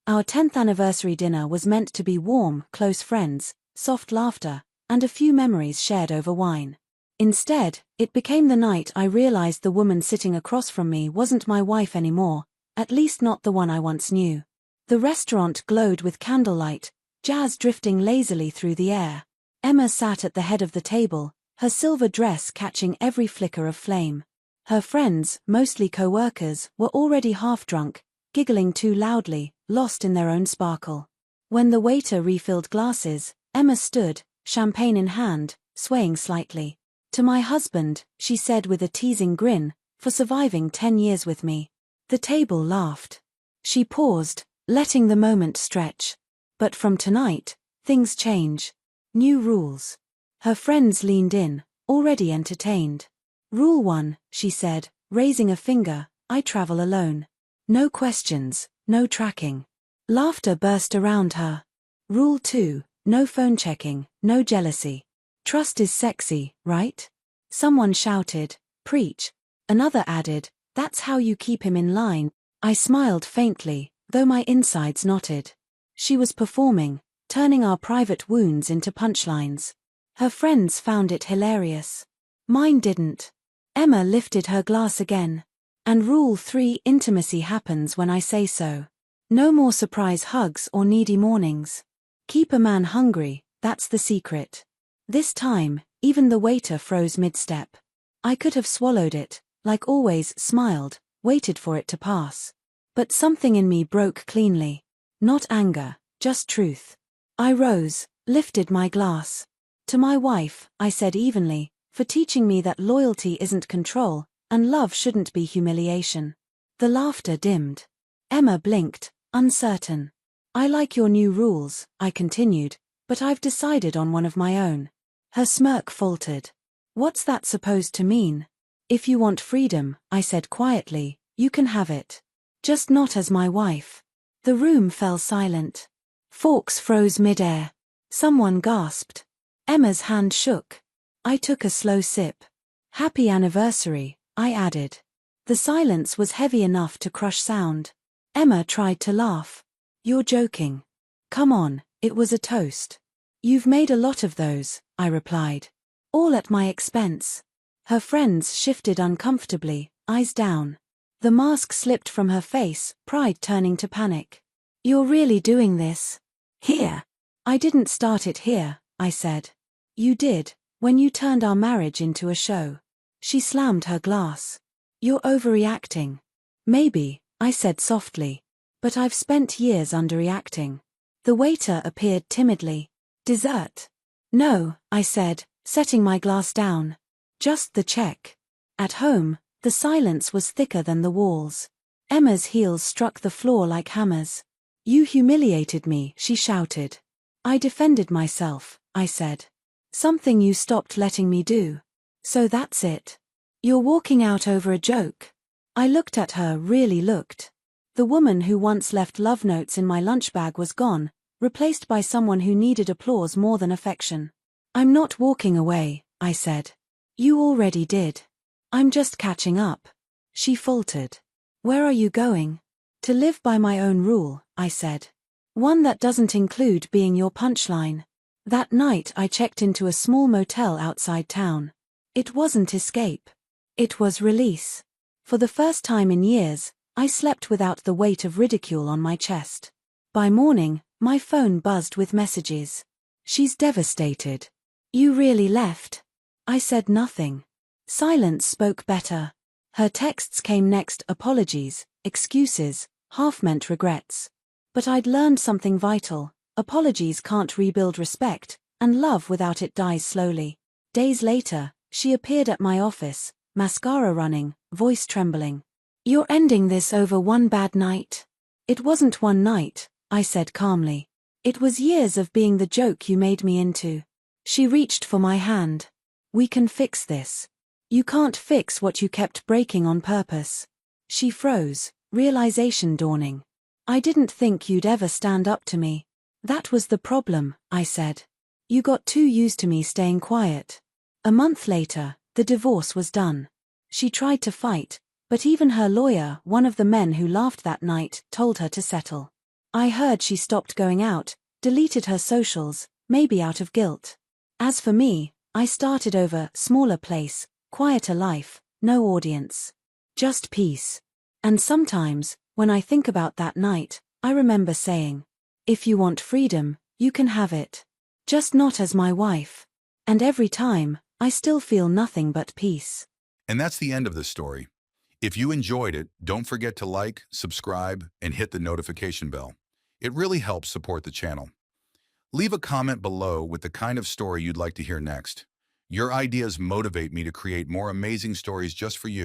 Our 10th anniversary dinner was meant to be warm, close friends, soft laughter, and a few memories shared over wine. Instead, it became the night I realized the woman sitting across from me wasn't my wife anymore, at least not the one I once knew. The restaurant glowed with candlelight, jazz drifting lazily through the air. Emma sat at the head of the table, her silver dress catching every flicker of flame. Her friends, mostly co-workers, were already half-drunk, giggling too loudly, lost in their own sparkle. When the waiter refilled glasses, Emma stood, champagne in hand, swaying slightly. "To my husband," she said with a teasing grin, "for surviving 10 years with me." The table laughed. She paused, letting the moment stretch. "But from tonight, things change. New rules." Her friends leaned in, already entertained. "Rule 1, she said, raising a finger, "I travel alone. No questions, no tracking." Laughter burst around her. "Rule 2, no phone checking, no jealousy. Trust is sexy, right?" Someone shouted, "Preach." Another added, "That's how you keep him in line." I smiled faintly, though my insides knotted. She was performing, turning our private wounds into punchlines. Her friends found it hilarious. Mine didn't. Emma lifted her glass again. "And rule 3, intimacy happens when I say so. No more surprise hugs or needy mornings. Keep a man hungry, that's the secret." This time, even the waiter froze mid-step. I could have swallowed it, like always, smiled, waited for it to pass. But something in me broke cleanly. Not anger, just truth. I rose, lifted my glass. "To my wife," I said evenly, "for teaching me that loyalty isn't control, and love shouldn't be humiliation." The laughter dimmed. Emma blinked, uncertain. "I like your new rules," I continued, "but I've decided on one of my own." Her smirk faltered. "What's that supposed to mean?" "If you want freedom," I said quietly, "you can have it. Just not as my wife." The room fell silent. Forks froze mid-air. Someone gasped. Emma's hand shook. I took a slow sip. "Happy anniversary," I added. The silence was heavy enough to crush sound. Emma tried to laugh. "You're joking." "Come on, it was a toast." "You've made a lot of those," I replied. "All at my expense." Her friends shifted uncomfortably, eyes down. The mask slipped from her face, pride turning to panic. "You're really doing this? Here?" "I didn't start it here," I said. "You did, when you turned our marriage into a show." She slammed her glass. "You're overreacting." "Maybe," I said softly. "But I've spent years underreacting." The waiter appeared timidly. "Dessert?" "No," I said, setting my glass down. "Just the check." At home, the silence was thicker than the walls. Emma's heels struck the floor like hammers. "You humiliated me," she shouted. "I defended myself," I said. "Something you stopped letting me do. So that's it. You're walking out over a joke." I looked at her, really looked. The woman who once left love notes in my lunch bag was gone, replaced by someone who needed applause more than affection. "I'm not walking away," I said. "You already did. I'm just catching up." She faltered. "Where are you going?" "To live by my own rule," I said. "One that doesn't include being your punchline." That night I checked into a small motel outside town. It wasn't escape. It was release. For the first time in years, I slept without the weight of ridicule on my chest. By morning, my phone buzzed with messages. "She's devastated." "You really left?" I said nothing. Silence spoke better. Her texts came next: apologies, excuses, half-meant regrets. But I'd learned something vital. Apologies can't rebuild respect, and love without it dies slowly. Days later, she appeared at my office, mascara running, voice trembling. "You're ending this over one bad night?" "It wasn't one night," I said calmly. "It was years of being the joke you made me into." She reached for my hand. "We can fix this." "You can't fix what you kept breaking on purpose." She froze, realization dawning. "I didn't think you'd ever stand up to me." "That was the problem," I said. "You got too used to me staying quiet." A month later, the divorce was done. She tried to fight, but even her lawyer, one of the men who laughed that night, told her to settle. I heard she stopped going out, deleted her socials, maybe out of guilt. As for me, I started over, smaller place, quieter life, no audience. Just peace. And sometimes, when I think about that night, I remember saying, if you want freedom, you can have it. Just not as my wife. And every time, I still feel nothing but peace. And that's the end of the story. If you enjoyed it, don't forget to like, subscribe, and hit the notification bell. It really helps support the channel. Leave a comment below with the kind of story you'd like to hear next. Your ideas motivate me to create more amazing stories just for you.